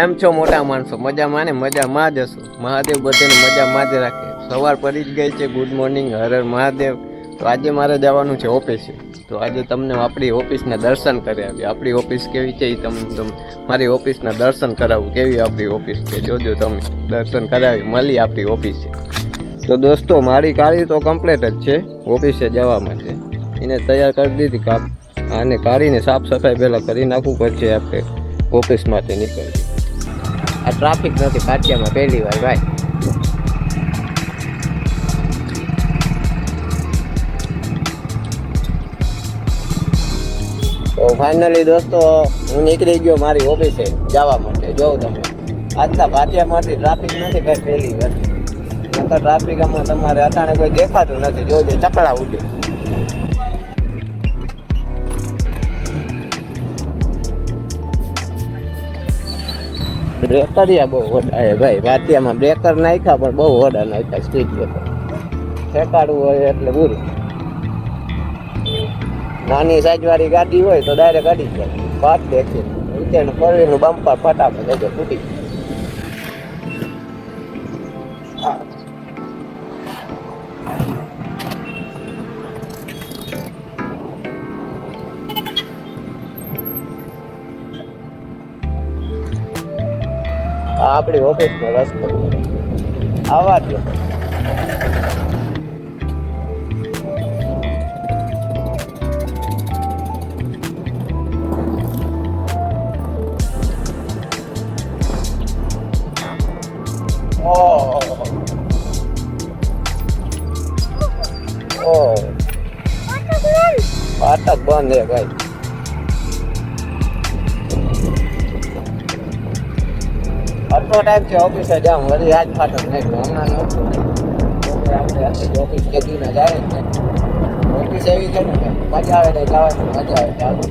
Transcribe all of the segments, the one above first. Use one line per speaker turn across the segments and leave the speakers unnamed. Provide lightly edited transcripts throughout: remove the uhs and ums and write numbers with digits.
એમ છો મોટા માણસો? મજામાં ને મજામાં જ હશો. મહાદેવ બધાને મજામાં જ રાખે. સવાર પડી જ ગઈ છે. Good morning, Har Har Mahadev. તો આજે મારે જવાનું છે ઓફિસે. તો આજે તમને આપણી ઓફિસના દર્શન કરાવી. આપણી ઓફિસ કેવી છે એ તમને મારી ઓફિસના દર્શન કરાવું. કેવી આપણી ઓફિસ છે જોજો તમે. દર્શન કરાવી મળી આપણી ઓફિસે. તો દોસ્તો મારી ગાડી તો કમ્પ્લીટ જ છે ઓફિસે જવા માટે. એને તૈયાર કરી દીધી. આને કાઢીને સાફ સફાઈ પહેલાં કરી નાખવું પડશે આપણે ઓફિસ માટે નીકળીએ. આ ટ્રાફિક નથી પાટિયામાં પહેલી વાર ભાઈ. તો ફાઇનલી દોસ્તો હું નીકળી ગયો મારી ઓફિસે જવા માટે. જોઉં તમે આજના પાટિયામાંથી ટ્રાફિક નથી કઈ પહેલી વાર. નકર ટ્રાફિકમાં તમારે અટાણે કોઈ દેખાતું નથી. જોજો ચકડા ઉડે. બ્રેકરિયા બહુ વડાય ભાઈ. પાટિયામાં બ્રેકર નાખ્યા પણ બહુ વડા નાખ્યા. સ્પીડ બ્રેકર ઠેકાડવું હોય એટલે પૂરું. નાની સાઈઝવાળી ગાડી હોય તો ડાયરેક્ટ અડી જાય. પાટ દેખી નીચેનું ફરીનું બમ્પર ફટાફટ જજો તૂટી. આપણી ઓફિસનો રસ્તો આવા દો. ફાટક બંધ હે ભાઈ. આટલો ટાઈમ છે ઓફિસે જાઉં વળી આજ ફાટક નાખ્યું. હમણાં નહોતું આપણે ઓફિસ જગીને જાય જ ને. ઓફિસ એવી છે ને મજા આવે ને જવાની મજા આવે ચાલુ.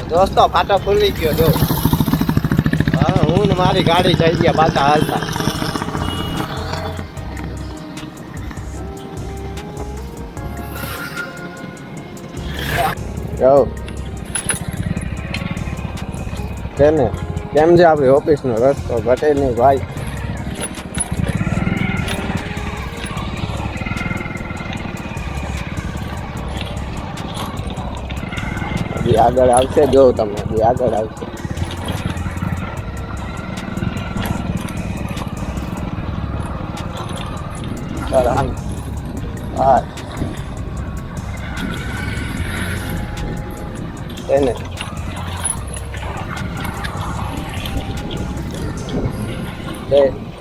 દોસ્તો ફાટો ખુલી ગયો જો. હા હું ને મારી ગાડી જઈ ગયા પાછા હાલતા. કેમ છે આપણી ઓફિસનો રસ્તો? ઘટે નહીં ભાઈ. આગળ આવશે જો તમે આગળ આવશે. હા એને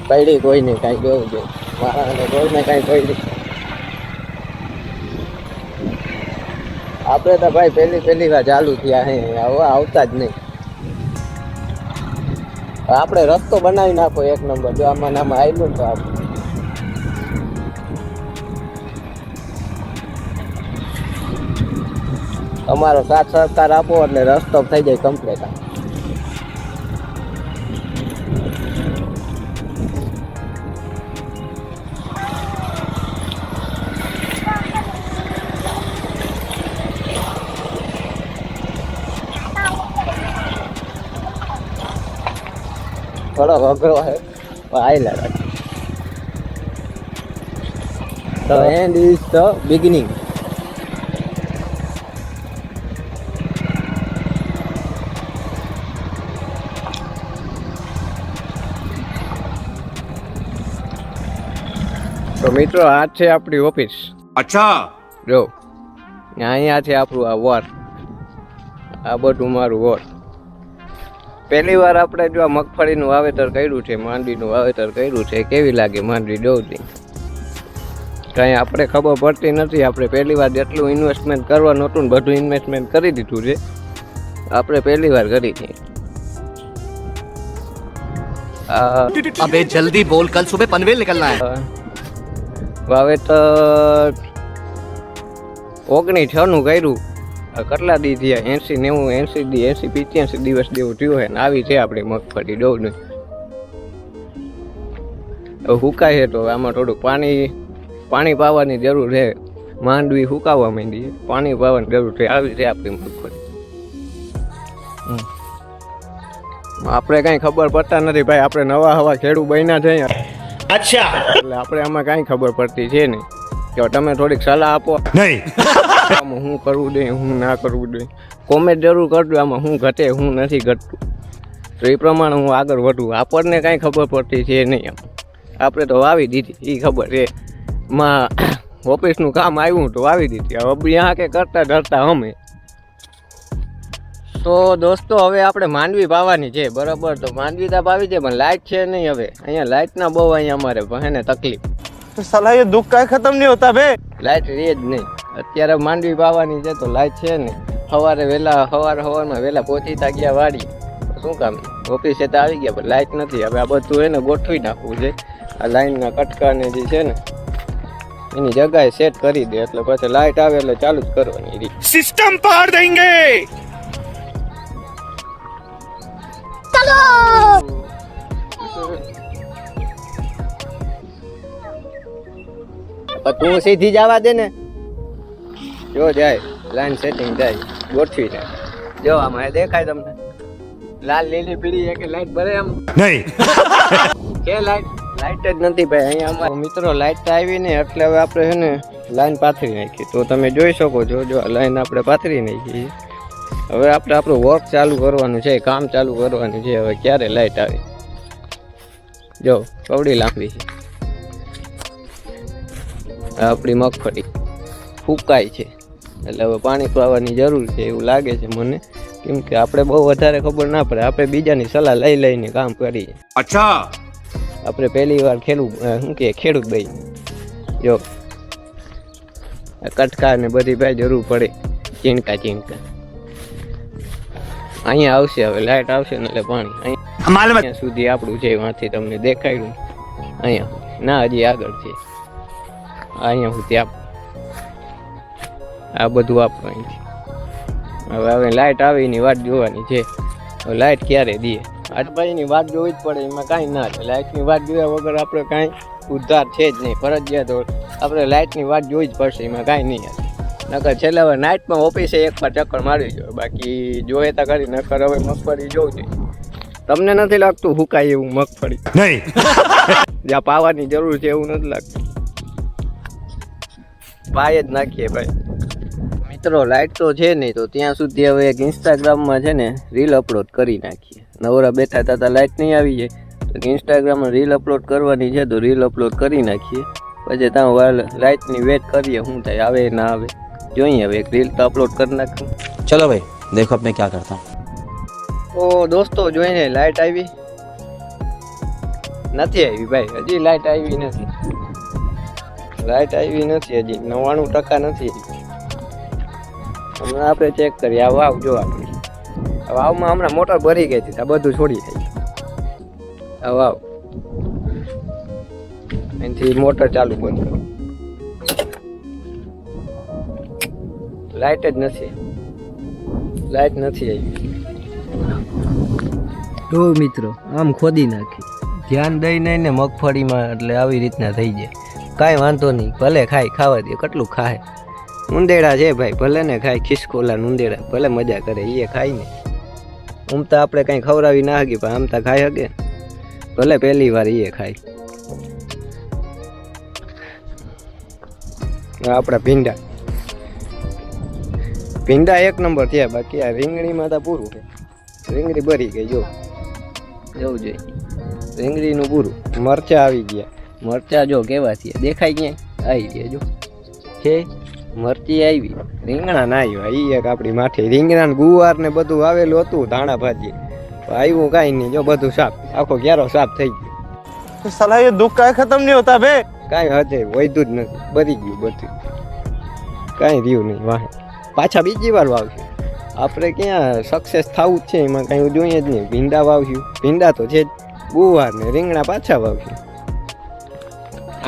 પડી કોઈ નહીં કાંઈ જોવું જોઈએ. મારા કોઈને કાંઈ પડી. આપણે તો ભાઈ પહેલી વાર ચાલુ થયા હે. હવે આવતા જ નહીં. આપણે રસ્તો બનાવી નાખો એક નંબર. જો આમાં નામાં આવ્યું તો આપણે તમારો સાથ સહકાર આપો એટલે રસ્તો થઈ જાય કમ્પ્લીટ. થોડો અઘરો હે આયલા રાખે. The end is the beginning. તો મિત્રો આ છે આપણી ઓફિસ.
અચ્છા
જો અહીંયા છે આપણું આ વોર. આ બધું મારું વોર. પહેલી વાર આપણે જો આ મગફળીનું વાવેતર કર્યું છે, માંડવીનું વાવેતર કર્યું છે. કેવી લાગે માંડવી જોઉં? કાંઈ આપણે ખબર પડતી નથી. આપણે પહેલી વાર જેટલું ઇન્વેસ્ટમેન્ટ કરવાનું હતું ને બધું ઇન્વેસ્ટમેન્ટ કરી દીધું છે. આપણે પહેલી વાર કરી હતી
अबे जल्दी बोल, कल सुबह पनवेल निकलना है।
વાવેતર 19 કર્યું. કેટલા દી થયા? 80 દિવસ જેવું થયું છે ને આવી છે આપણે મગફળી ડોલ ને. હવે સુકાય છે તો આમાં થોડુંક પાણી પાવાની જરૂર છે. માંડવી સુકાવા માંડી છે, પાણી પાવાની જરૂર છે. આવી છે આપણી મગફળી. આપણે કઈ ખબર પડતા નથી ભાઈ, આપણે નવા હવા ખેડૂત બન્યા છે.
अच्छा,
એટલે આપણે આમાં કઈ ખબર પડતી છે નહીં કે તમે થોડીક સલાહ આપો.
नहीं
આમાં શું કરવું જોઈએ, શું ના કરવું જોઈએ, કોમેન્ટ જરૂર કરજો. આમાં શું ઘટે, શું નથી ઘટતું, તો એ પ્રમાણે હું આગળ વધું. આપણને કાંઈ ખબર પડતી છે નહીં. આપણે તો વાવી દીધી, એ ખબર છે. માં ઓફિસનું કામ આવ્યું તો વાવી દીધી. હવે यहाँ કે કરતા ડરતા અમે. તો દોસ્તો હવે આપણે માંડવી પાવાની છે, બરાબર. તો માંડવી તો પાવી છે પણ લાઇટ છે નહીં. હવે અહીંયા લાઇટના બહુ અહીંયા અમારે પહેને તકલીફ.
तो साला ये दुख का खत्म नहीं होता बे।
લાઇટ રહે જ નહીં. અત્યારે માંડવી પાવાની છે તો લાઇટ છે ને. સવારમાં વહેલા પહોંચીતા ગયા વાડી, શું કામ ઓફિસે તો આવી ગયા પણ લાઇટ નથી. હવે આ બધું એને ગોઠવી નાખવું છે. આ લાઇનના કટકાને જે છે ને એની જગ્યાએ સેટ કરી દે એટલે પછી લાઇટ આવે એટલે ચાલુ જ કરવાની.
सिस्टम पार देंगे।
તું સીધી જવા દે ને. જો જાય લાઈન સેટિંગ થાય ગોઠવી નાખ. જો આમાં દેખાય તમને લાલ લીલી પીળી કે લાઈટ ભરે આમ
नहीं
કે લાઈટ જ નથી ભાઈ અહીંયા. અમારા મિત્રો લાઈટ આવી ને એટલે હવે આપણે છે ને લાઈન પાથરી નાખી. તો તમે જોઈ શકો છો, જો લાઈન આપણે પાથરી નાખી. હવે આપણે આપણું વર્ક ચાલુ કરવાનું છે, કામ ચાલુ કરવાનું છે. હવે ક્યારે લાઈટ આવે જો કવડી લાંબી છે. આપણી મગફળી ફૂંકાય છે એટલે હવે પાણી પાવાની જરૂર છે એવું લાગે છે મને. કેમ કે આપણે બહુ વધારે ખબર ના પડે, આપણે બીજાની સલાહ લઈને કામ કરીએ.
अच्छा,
આપણે પહેલી વાર ખેડૂત ભાઈ જો કટકા ને બધી ભાઈ જરૂર પડે. ચીણકા અહીંયા આવશે. હવે લાઈટ આવશે ને એટલે પાણી અહીંયા સુધી આપણું છે. વાંથી તમને દેખાયું અહીંયા ના, હજી આગળ છે. અહીંયા સુધી આ બધું આપણું અહીંથી. હવે લાઈટ આવીની વાટ જોવાની છે. હવે લાઈટ ક્યારે દે ભાઈની વાત જોવી જ પડે. એમાં કાંઈ ના થાય. લાઇટની વાત જોયા વગર આપણે કાંઈ ઉદ્ધાર છે જ નહીં. ફરજિયાત આપણે લાઇટની વાત જોવી જ પડશે. એમાં કાંઈ નહીં. નકર છેલ્લે હવે નાઇટમાં ઓફિસે એકવાર ચક્કર મારવી જોઈએ. બાકી જોયે તો કરી, નકર હવે મગફળી જોવું જોઈએ. તમને નથી લાગતું હુકાય એવું મગફળી?
नहीं
જ્યાં પાવાની જરૂર છે એવું નથી લાગતું. પાય જ નાખીએ ભાઈ. મિત્રો લાઇટ તો છે નહીં તો ત્યાં સુધી હવે એક ઇન્સ્ટાગ્રામમાં છે ને રીલ અપલોડ કરી નાખીએ. નવરા બેઠા હતા લાઇટ નહીં આવી જાય તો ઇન્સ્ટાગ્રામમાં રીલ અપલોડ કરવાની છે. તો રીલ અપલોડ કરી નાખીએ. પછી ત્યાં લાઇટની વેટ કરીએ શું થાય, આવે ના આવે જોઈએ. હવે એક રીલ તો અપલોડ કરી નાખું.
चलो भाई देखो अब मैं क्या करता हूँ।
તો દોસ્તો જોઈને લાઇટ આવી નથી ભાઈ. હજી લાઇટ આવી નથી. હજી 99% નથી. હમણાં આપણે ચેક કરીએ. આ વાવ જો આપણી વાવમાં હમણાં મોટર ભરી ગઈ હતી. આ બધું છોડી થઈ. આ વાવ અહીંથી મોટર ચાલુ બંધ કરો. લાઇટ જ નથી. લાઇટ નથી આવી. તો મિત્રો આમ ખોદી નાખી. ધ્યાન દઈ નહીં ને મગફળીમાં એટલે આવી રીતના થઈ જાય. કાંઈ વાંધો નહીં, ભલે ખાવા દે. કેટલું ખાય? ઉંદેડા છે ભાઈ, ભલે ને ખાય. ખિસકોલા ઉંદેડા ભલે મજા કરે, એ ખાય ને. આમ તો આપણે કાંઈ ખવડાવી ના હકી પણ આમ તો ખાઈ શકે. ભલે પહેલી વાર એ ખાય. આપણા ભીંડા એક નંબર થયા. બાકી આ રીંગણીમાં તો પૂરું છે. રીંગણી ભરી ગઈ જો જવું જોઈએ. રીંગણીનું પૂરું. મરચાં આવી ગયા. મરચાં જો કેવા થયા દેખાય ક્યાંય? આવી ગયા જો છે મરચી આવી. રીંગણા ના આવ્યા. એ એક આપણી માઠી રીંગણા ગુવાર ને બધું આવેલું હતું. ધાણા ભાજી આવ્યું કાંઈ નહીં. જો બધું સાફ, આખો ક્યારો સાફ થઈ ગયો.
तो साला ये दुख का खत्म नहीं होता बे।
કાંઈ હજે વૈધું જ નથી. ભરી ગયું બધું. કાંઈ રહ્યું નહીં. વાહે પાછા બીજી વાર વાવશે. આપણે ક્યાં સક્સેસ થવું જ છે, એમાં કાંઈ જોઈએ જ નહીં. ભીંડા વાવ્યું, ભીંડા તો છે જ, ગુવાર ને રીંગણા પાછા વાવ્યું.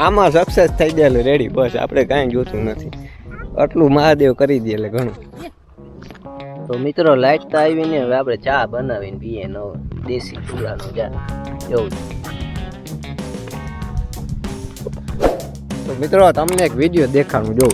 આમાં સક્સેસ થઈ ગયેલું રેડી, બસ આપણે કાંઈ જોતું નથી. આટલું મહાદેવ કરી દે એટલે ઘણું.
તો મિત્રો લાઈટ તો આવીને હવે આપણે ચા બનાવીને પીએ નવો દેશી ચૂલાનો ચા એવું.
તો મિત્રો તમને એક વિડીયો દેખાડું, જો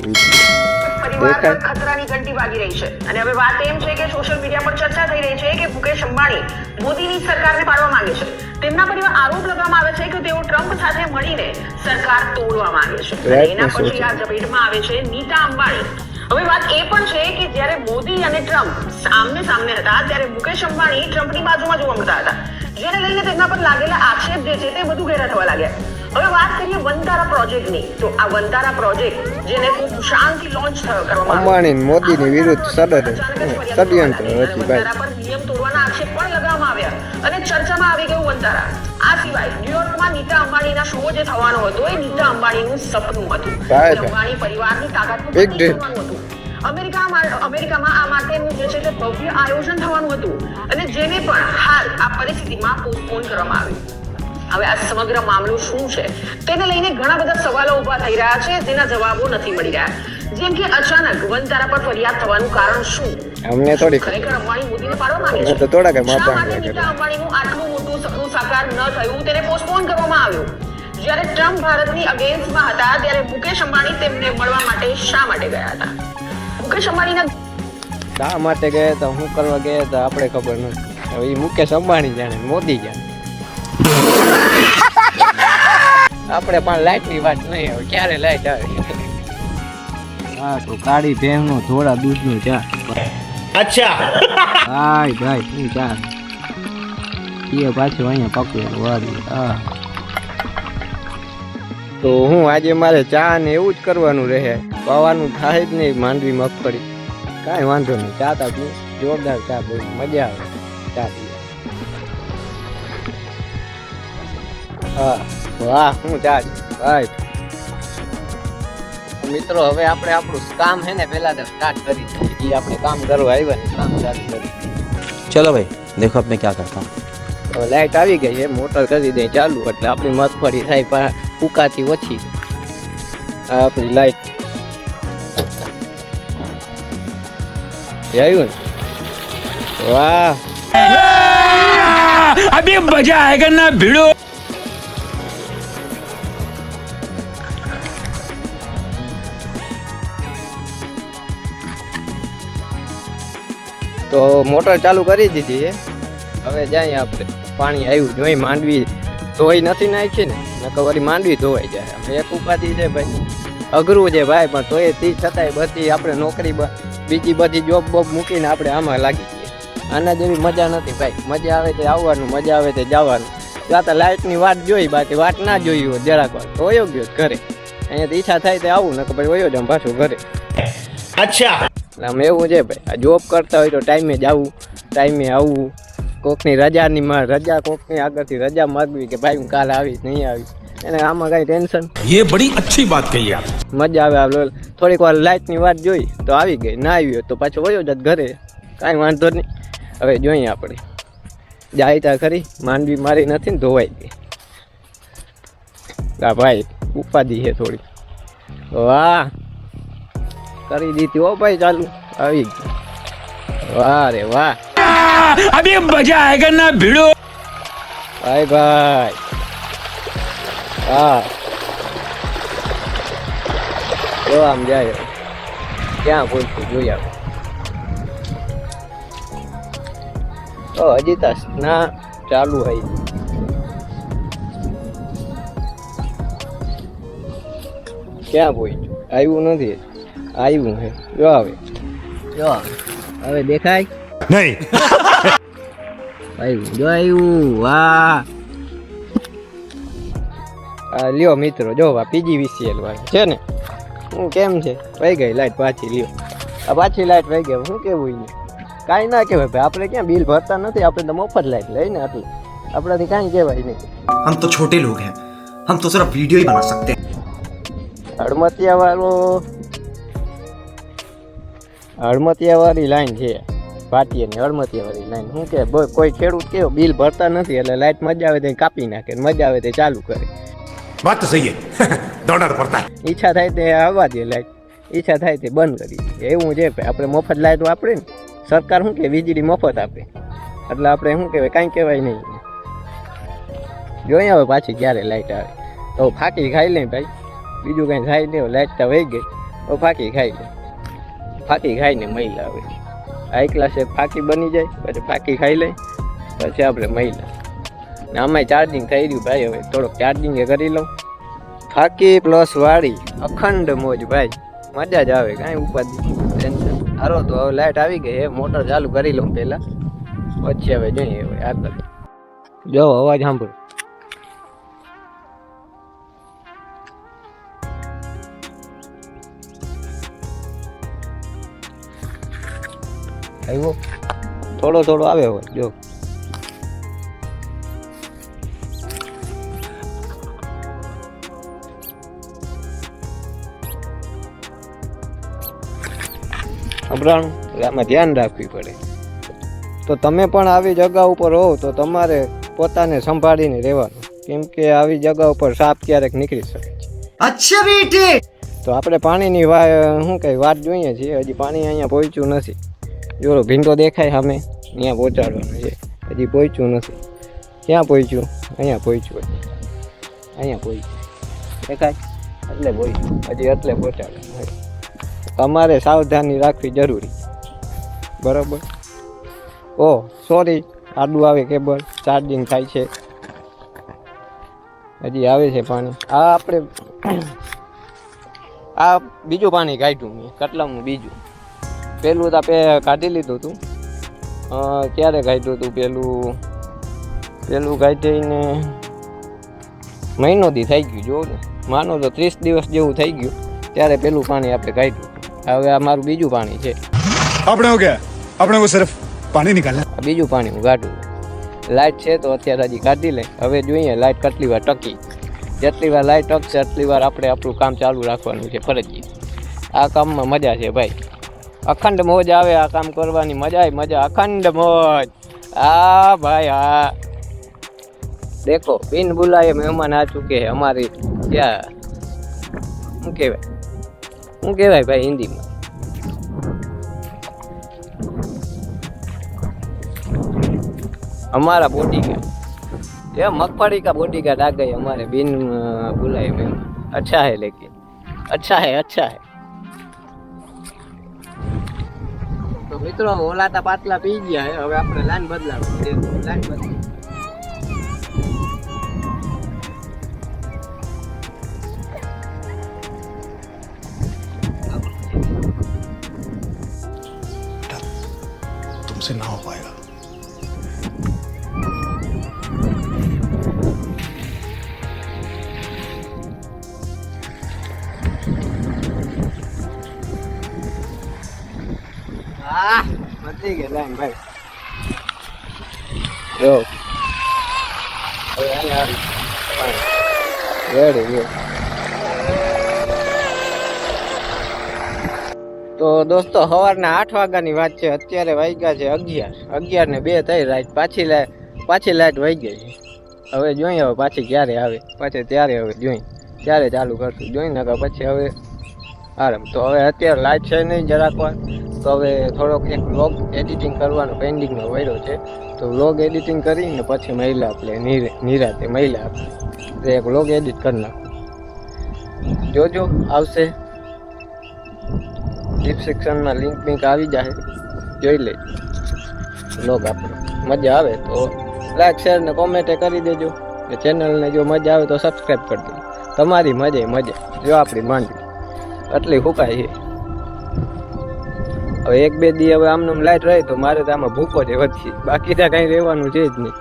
પરિવાર ખતરાની ઘંટી વાગી રહી છે અને હવે વાત એમ છે કે સોશિયલ મીડિયા પર ચર્ચા થઈ રહી છે કે મુકેશ અંબાણી મોદીની સરકારને પાડવા માંગે છે. તેમના પરિવાર આરોપ લગાવવામાં આવે છે કે તેઓ ટ્રમ્પ સાથે મળીને સરકાર તોડવા માંગે છે. એના પછી આ ઝપેટમાં આવે છે નીતા અંબાણી. હવે વાત એ પણ છે કે જ્યારે મોદી અને ટ્રમ્પ સામને સામને હતા ત્યારે મુકેશ અંબાણી ટ્રમ્પની બાજુમાં જોવા મળતા હતા, જેને લઈને તેમના પર લાગેલા આક્ષેપ જે છે તે વધુ ઘેરા થવા લાગ્યા. હવે વાત કરીએ વનતારા પ્રોજેક્ટની. તો આ વનતારા પ્રોજેક્ટ જેને ખૂબ શાંતિ લોન્ચ કરવામાં
અંબાણી મોદીની વિરુદ્ધ ષડયંત્ર રચી ભાઈ.
પર નિયમ તોડવાના આક્ષેપ પણ લગાવવામાં આવ્યા અને ચર્ચામાં આવી ગયું વનતારા. આ સિવાય ન્યુયોર્કમાં નીતા અંબાણીના શો જે થવાનો હતો એ નીતા અંબાણીનું સપનું હતું. અંબાણી પરિવારની તાકાતનું પ્રતીક બનવાનું હતું. અમેરિકામાં આ માટેનું જે છે તે ભવ્ય આયોજન થવાનું હતું અને જેને પણ હાલ આ પરિસ્થિતિમાં પોસ્ટપોન કરવામાં આવ્યું. હવે આ સમગ્ર મામલો શું છે તેને લઈને ઘણા બધા સવાલો ઊભા થઈ રહ્યા છે, જેના જવાબો નથી મળી રહ્યા. જેમ કે અચાનક વનતારા પર ફરિયાદ થવાનું કારણ શું?
અમને થોડી
ખરેખર અંબાણી મોદીને પાડવા માંગે છે.
તો થોડા કે
શા માટે નીતા અંબાણીનું આટલું મોટું સપનું સાકાર ન થયું તેને પોસ્ટપોન કરવામાં આવ્યું? જ્યારે ટ્રમ્પ ભારતની અગેન્સ્ટમાં હતા ત્યારે મુકેશ અંબાણી તેમને મળવા માટે શા માટે ગયા હતા? મુકેશ અંબાણીના
શા માટે ગયા હતા, શું કરવા ગયા હતા, આપણે ખબર નથી. હવે એ મુકેશ અંબાણી જાણે, મોદી જાણે. આપણે પણ લાઈટની વાત નહીં, હવે ક્યારે લાઈટ આવે. હા તો કાળી ભેંસનો થોડા દૂધનો ચા. અચ્છા ભાઈ ભાઈ શું ચા એ પાછું અહીંયા પકવેલું વાળી. હા તો હું આજે મારે ચા ને એવું જ કરવાનું રહે, પવાનું થાય જ નહીં. માંડવી મગફળી કાંઈ વાંધો નહીં, ચા તા પી જોરદાર ચા, બહુ મજા આવે ચા પી. હા વાહ શું ચા ભાઈ. મિત્રો હવે આપણે આપણું કામ છે ને પહેલા તો સ્ટાર્ટ કરી દઈએ. આપણે કામ કરવા આવ્યા ને કામ ચાલુ કરી.
चलो भाई देखो अब मैं क्या करता हूँ.
હવે લાઈટ આવી ગઈ છે, મોટર કરી દે ચાલુ એટલે આપણી મગફળી થાય ફૂકાતી ઓછી. આ આપણી લાઈટ આવ્યું ને, વાહ
अभी मजा आएगा ना भिड़ो.
તો મોટર ચાલુ કરી દીધી છે. હવે જાય આપણે પાણી આવ્યું જોઈ, માંડવી ધોઈ નથી નાખી ને નકર વળી માંડવી ધોવાઈ જાય. અમે એક ઉપાધિ છે ભાઈ, અઘરું છે ભાઈ, પણ તોય તે છતાંય બધી આપણે નોકરી બીજી બધી જોબ બોબ મૂકીને આપણે આમાં લાગી છીએ. આના જેવી મજા નથી ભાઈ. મજા આવે તે આવવાનું, મજા આવે તે જવાનું. ત્યાં તો લાઇટની વાટ જોઈ, બાકી વાટ ના જોઈ હોય જરાક વાર તો વયો ગયો ઘરે. અહીંયાથી ઈચ્છા થાય તે આવું, નકર ભાઈ વયો જાઉં પાછું ઘરે.
अच्छा
આમ એવું છે ભાઈ, આ જોબ કરતા હોય તો ટાઈમે જ આવવું, ટાઈમે આવવું. કોકની રજાની રજા કોકની આગળથી રજા માગવી કે ભાઈ હું કાલે આવીશ નહીં આવીશ, એને આમાં કાંઈ ટેન્શન.
ये बड़ी अच्छी बात कही आप.
મજા આવે. થોડીક વાર લાઇટની વાત જોઈ તો આવી ગઈ, ના આવી હોય તો પાછો વયો જાત ઘરે, કાંઈ વાંધો નહીં. હવે જોઈએ આપણે જાય ત્યાં ખરી, માંડવી મારી નથી ને ધોવાઈ ગઈ. હા ભાઈ ઉપાધિ છે થોડી. વાહ કરી દીધી હો ભાઈ, ચાલુ આવી ગઈ. વાહ રે વાહ,
अभी मजा आएगा ना भिड़ो.
ભાઈ ભાઈ. હા જો આમ જાય, ક્યાં પૂછતું જોઈ આવે. તો હજી તાસ ના ચાલુ હોય. ક્યાં પૂછ્યું, આવ્યું નથી. આવ્યું હે, જો આવે, જો આવે. હવે દેખાય
नहीं
આવ્યું, જો આવ્યું. વાહ આ લ્યો મિત્રો, જો PGVCL વાળી છે ને, હું કેમ છે વહી ગઈ લાઈટ પાછી. લ્યો આ પાછી લાઈટ વહી ગઈ. શું કેવું એને કાંઈ ના કહેવાય ભાઈ, આપણે ક્યાં બિલ ભરતા નથી, આપણે તો મફત લાઈટ લઈને આટલું, આપણાથી કાંઈ કહેવાય નહીં.
हम तो छोटे लोग हैं, हम तो सिर्फ वीडियो ही बना सकते हैं.
હળમતિયા વાળી લાઈન છે ભાટીએ હળમતિયા વાળી લાઈન શું કે કોઈ ખેડૂત કેવો બિલ ભરતા નથી એટલે લાઇટ મજા આવે તે કાપી નાખે મજા આવે તે ચાલુ કરે.
बात तो सही है दौड़ना तो पड़ता है.
ઈચ્છા થાય તે આવવા દે લાઇટ, ઈચ્છા થાય તે બંધ કરી દે. એવું છે આપણે મફત લાઇટ વાપરે ને સરકાર શું કે વીજળી મફત આપે એટલે આપણે શું કહેવાય કાંઈ કહેવાય નહીં. જોઈએ હવે પાછી ક્યારે લાઇટ આવે તો ફાંકી ખાઈ લે ભાઈ, બીજું કાંઈ થાય નહીં. લાઇટ તો વહી ગઈ તો ફાંકી ખાઈ લે, ફાંકી ખાઈને મહિલા આવે હાઈ ક્લાસે ફાંકી બની જાય પછી ફાંકી ખાઈ લે પછી આપણે મહિલા ને આમાંય ચાર્જિંગ થઈ રહ્યું ભાઈ. હવે થોડોક ચાર્જિંગ કરી લઉં. ફાંકી પ્લસ વાળી અખંડ મોજ ભાઈ, મજા જ આવે કાંઈ ઉપાધિ ટેન્શન. હારો તો હવે લાઇટ આવી ગઈ એ મોટર ચાલુ કરી લઉં પહેલાં પછી હવે જોઈએ હવે આગળ. જો અવાજ સાંભળો. આવ્યો થોડો થોડો આવે હવે જો. અભરાણું આમાં ધ્યાન રાખવી પડે. તો તમે પણ આવી જગા ઉપર હો તો તમારે પોતાને સંભાળીને રહેવાનું, કેમ કે આવી જગા ઉપર સાપ ક્યારેક નીકળી શકે છે.
अच्छा बेटे
તો આપણે પાણીની શું કહે વાત જોઈએ છીએ. હજી પાણી અહીંયા પહોંચ્યું નથી. જો ભીંડો દેખાય સામે અહીંયા પહોંચાડવાનું છે, હજી પહોંચ્યું નથી. ક્યાં પહોંચ્યું? અહીંયા પહોંચ્યું, અહીંયા પહોંચ્યું દેખાય એટલે પહોંચ્યું, હજી એટલે પહોંચાડવાનું. તમારે સાવધાની રાખવી જરૂરી, બરાબર. ઓ સોરી આડું આવે કેબલ, ચાર્જિંગ થાય છે. હજી આવે છે પાણી. આ આપણે આ બીજું પાણી કાઢ્યું મેં કટલાનું બીજું. પહેલું તો કાઢી લીધું હતું. ક્યારે કાઢ્યું હતું પહેલું કાઢીને મહિનો દી થઈ ગયું. જો ને માનો તો 30 દિવસ જેવું થઈ ગયું ત્યારે પહેલું પાણી આપણે કાઢ્યું. હવે આ મારું બીજું પાણી છે.
આપણે हो गया, આપણે को सिर्फ पानी निकालना.
બીજું પાણી હું કાઢું. લાઇટ છે તો અત્યારે હજી કાઢી લે. હવે જોઈએ લાઇટ કેટલી વાર ટકી. જેટલી વાર લાઇટ ટકશે એટલી વાર આપણે આપણું કામ ચાલુ રાખવાનું છે ફરજિયાત. આ કામમાં મજા છે ભાઈ, અખંડ મોજ આવે આ કામ કરવાની. મજા અખંડ મોજ. હા ભાઈ હા. દેખો બિન બુલાએ મહેમાન આ ચૂકે હે અમારી ત્યાં. શું કહેવાય ભાઈ હિન્દીમાં? हमारा बॉडीगार्ड, ये मगफड़ी का बॉडीगार्ड आ गए हमारे बिन बुलाए में. अच्छा है लेकिन अच्छा है. तो મિત્રો ઓલાતા પાટલા પી ગયા હે. હવે આપણે લાઈન બદલાવી છે. લાઈન બદલી
तुमसे ना हो पाएगा.
બદલી ગઈ લાઈન ભાઈ. જો હવે અહીંયા રેડી. તો દોસ્તો સવારના 8 વાગ્યાની વાત છે. અત્યારે વાગ્યા છે 11 ને 2 થઈ રાત. પાછી લાઈટ વહી ગઈ છે. હવે જોઈએ હવે પાછી ક્યારે આવે. પાછી ત્યારે હવે જોઈએ ત્યારે ચાલુ કરશું. જોઈ નકર પછી હવે આરામ. તો હવે અત્યારે લાઈટ છે નહીં જરાક વાર. તો હવે થોડોક એક વ્લોગ એડિટિંગ કરવાનો પેન્ડિંગમાં પડ્યો છે. તો વ્લોગ એડિટિંગ કરીને પછી મહિલા આપણે નિરાતે મહિલા આપણે એક વ્લોગ એડિટ કરી નાખું. જોજો આવશે. ડિસ્ક્રિપ્શનમાં લિંક આવી જાય, જોઈ લેજો. વ્લોગ આપણો મજા આવે તો લાઈક શેર ને કોમેન્ટ કરી દેજો. ચેનલને જો મજા આવે તો સબસ્ક્રાઈબ કરી દેજો. તમારી મજા જો આપણી માંડવી આટલી હુકાય છે. હવે 1-2 દી હવે આમનું લાઈટ રહે તો મારે તો આમાં ભૂકો જ વધશે, બાકી ત્યાં કઈ રહેવાનું છે જ નહીં.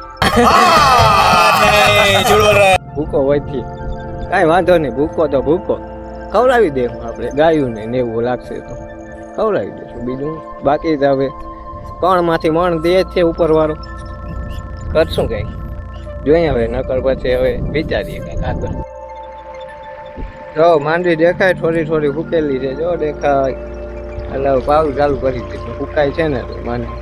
ભૂકો વધશે કાંઈ વાંધો નહીં. ભૂકો તો ભૂકો ખવડાવી દેવું આપણે ગાયું ને એવું લાગશે તો ખવડાવી દઈશું. બીજું બાકી તો હવે કણમાંથી મણ દે છે ઉપરવાળો. કરશું કંઈક જોઈએ હવે, નકર પછી હવે વિચારીએ કંઈક આગળ. જો માંડવી દેખાય થોડી ફૂકેલી છે. જો દેખાય એટલે પાવડું ચાલુ કરી દઈશું. ફૂકાય છે ને માંડવી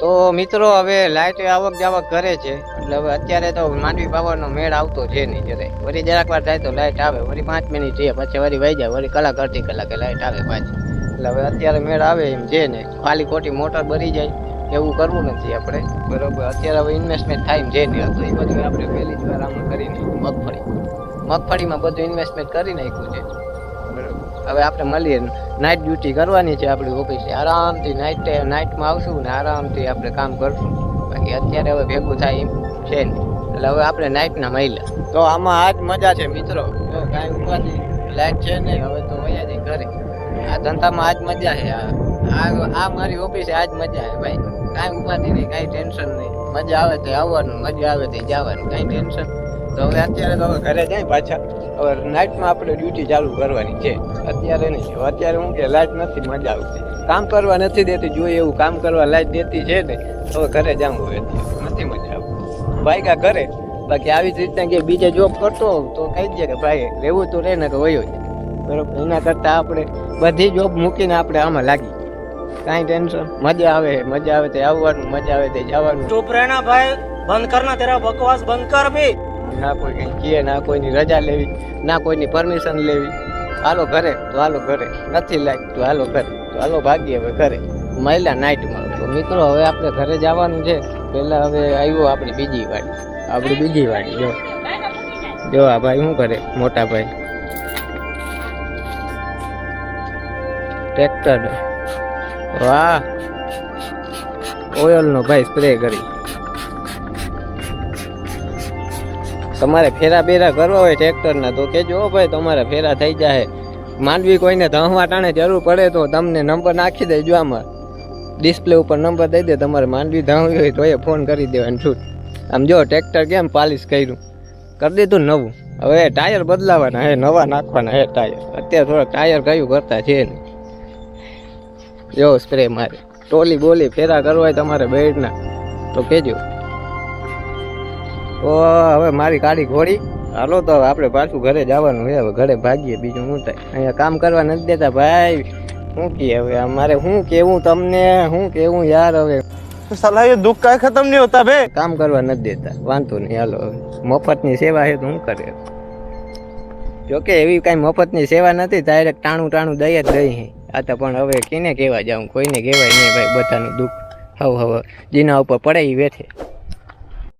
તો મિત્રો હવે લાઇટ આવક જાવક કરે છે એટલે હવે અત્યારે તો માંડવી પાવરનો મેળ આવતો છે નહીં જરાય. વળી જરાક વાર થાય તો લાઇટ આવે, વળી 5 મિનિટ છે પછી વળી વહી જાય, વળી કલાક અડધી કલાકે લાઇટ આવે પાછી. એટલે હવે અત્યારે મેળ આવે એમ છે ને, ખાલી ખોટી મોટર ભરી જાય એવું કરવું નથી આપણે, બરોબર. અત્યારે હવે ઇન્વેસ્ટમેન્ટ થાય એમ છે નહીં, તો એ બધું આપણે પહેલી જ વાર આમાં કરી નાખ્યું. મગફળીમાં બધું ઇન્વેસ્ટમેન્ટ કરી નાખ્યું છે, બરોબર. હવે આપણે મળીએ, નાઇટ ડ્યુટી કરવાની છે આપણી ઓફિસે, આરામથી નાઇટમાં આવશું ને આરામથી આપણે કામ કરશું. બાકી અત્યારે હવે ભેગું થાય એમ છે ને, એટલે હવે આપણે નાઇટના મહિલા. તો આમાં આજ મજા છે મિત્રો, કાંઈ ઉપાધિ લાઇટ છે ને, હવે તો વયા જઈ ઘરે. આ ધંધામાં આજ મજા છે, આ મારી ઓફિસે આજ મજા છે ભાઈ. કાંઈ ઉપાધિ નહીં, કાંઈ ટેન્શન નહીં, મજા આવે તો આવવાનું, મજા આવે તો જવાનું, કાંઈ ટેન્શન. તો હવે અત્યારે તો હવે ઘરે જાય પાછા, હવે નાઇટમાં આપણે ડ્યુટી ચાલુ કરવાની છે. અત્યારે નહીં, અત્યારે હું કે લાઇટ નથી, મજા આવશે, કામ કરવા નથી દેતી, જોઈએ એવું કામ કરવા લાઇટ દેતી છે ને, હવે ઘરે જાઉં હવે અત્યારે નથી મજા આવતી. ભાઈ કા ઘરે, બાકી આવી જ રીતના કે બીજે જોબ કરતો હોઉં તો કહી દે કે ભાઈ રહેવું તો રહે ને કે વયો જાય, બરોબર. એના કરતાં આપણે બધી જોબ મૂકીને આપણે આમાં લાગી, કાંઈ ટેન્શન. મજા આવે તો આવવાનું, મજા આવે તો જવાનું.
चुप रहना भाई, बंद करना तेरा बकवास, बंद कर भी.
ના કોઈ કંઈ કહે, ના કોઈની રજા લેવી, ના કોઈની પરમિશન લેવી. હાલો ઘરે તો હાલો ઘરે, નથી લાગતું તો હાલો ઘરે, તો હાલો ભાગીએ હવે ઘરે. મહિલા નાઇટમાં. તો મિત્રો હવે આપણે ઘરે જવાનું છે. પહેલાં હવે આવ્યો આપણી બીજી વાડી, જો આ ભાઈ શું કરે, મોટા ભાઈ ટ્રેક્ટર, વાહ, ઓઇલનો ભાઈ સ્પ્રે કરી. તમારે ફેરા બેરા કરવા હોય ટ્રેક્ટરના તો કહેજો ભાઈ, તમારે ફેરા થઈ જાય. માંડવી કોઈને ધહવા ટાણે જરૂર પડે તો તમને નંબર નાખી દેજો, આમાં ડિસ્પ્લે ઉપર નંબર દઈ દે. તમારે માંડવી ધહવી હોય તો એ ફોન કરી દેવાનું છૂટ. આમ જો ટ્રેક્ટર કેમ પાલિશ કર્યું, કરી દીધું નવું. હવે ટાયર બદલાવાના હે, નવા નાખવાના હે ટાયર. અત્યારે થોડાક ટાયર કયું કરતા છે ને, જો સ્પ્રે મારે. ટોલી બોલી ફેરા કરવા હોય તમારે બેડના તો કહેજો. તો હવે મારી ગાડી ઘોડી, હાલો તો આપણે પાછું ઘરે જવાનું છે. હવે ઘરે ભાગીએ, બીજું શું થાય, અહીંયા કામ કરવા નથી દેતા ભાઈ. શું કહે હવે મારે શું કહેવું તમને, શું કહેવું યાર. હવે
साला ये दुख का खत्म नहीं होता बे.
કામ કરવા નથી દેતા, વાંધો નહીં, હાલો હવે મફતની સેવા છે તો શું કરે. જોકે એવી કાંઈ મફતની સેવા નથી, ડાયરેક્ટ ટાણું દઈ જ દઈ. આ તો પણ હવે કેને કહેવા જાઉં, કોઈને કહેવાય નહીં ભાઈ, બધાનું દુઃખ હવે જેના ઉપર પડે એ વેઠે.